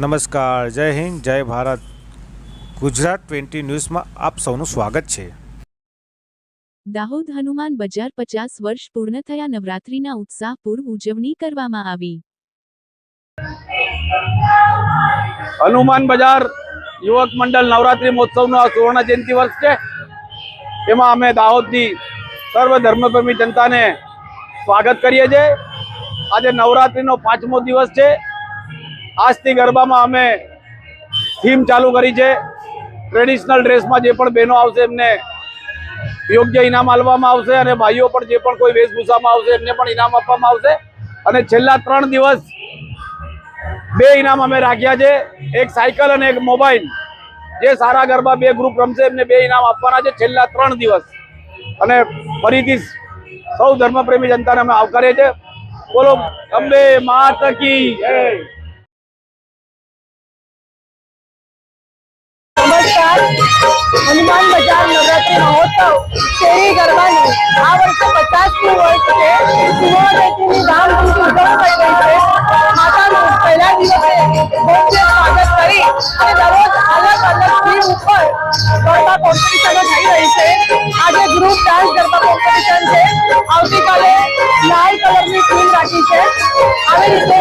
નમસ્કાર, જય હિન્દ, જય ભારત. ગુજરાત 20 ન્યૂઝમાં આપ સૌનું સ્વાગત છે. દાહોદ હનુમાન બજાર 50 વર્ષ પૂર્ણ થયા. નવરાત્રિના ઉત્સાહપૂર્વ ઉજવણી કરવામાં આવી. હનુમાન બજાર યુવક મંડળ નવરાત્રી મહોત્સવનો સુવર્ણ જયંતિ વર્ષ છે. એમાં અમે દાહોદની સર્વ ધર્મપ્રેમી જનતાને સ્વાગત કરીએ છીએ. આજે નવરાત્રીનો 5મો દિવસ છે. આજથી ગરબામાં અમે થીમ ચાલુ કરી છે. ટ્રેડિશનલ ડ્રેસમાં જે પણ બહેનો આવશે એમને યોગ્ય ઇનામ આપવામાં આવશે, અને ભાઈઓ પણ જે પણ કોઈ વેશભૂષામાં આવશે એમને પણ ઇનામ આપવામાં આવશે. અને છેલ્લા 3 દિવસ 2 ઇનામ અમે રાખ્યા છે, એક સાયકલ અને એક મોબાઈલ. જે સારા ગરબા 2 ગ્રુપ રમશે એમને 2 ઇનામ આપવાના છે છેલ્લા 3 દિવસ. અને ફરીથી સૌ ધર્મપ્રેમી જનતાને અમે આવકારીએ છીએ. બોલો અંબે માત કી જય. નમસ્કાર. હનુમાન બજાર નવરાત્રી મહોત્સવ શેરી ગરબાનું આ વર્ષે 50મું વર્ષ છે. સુવર્ણજયંતિની ધામધૂમથી ઉજવણી થઈ રહી છે. માતાનું પહેલા દિવસે ભવ્ય સ્વાગત કરી અને દરરોજ અલગ અલગ થીમ ઉપર ગરબા કોમ્પિટિશનો થઈ રહી છે. આજે ગ્રુપ ડાન્સ ગરબા કોમ્પિટિશન છે. આવતીકાલે લાલ કલરની થીમ રાખી છે. આવી રીતે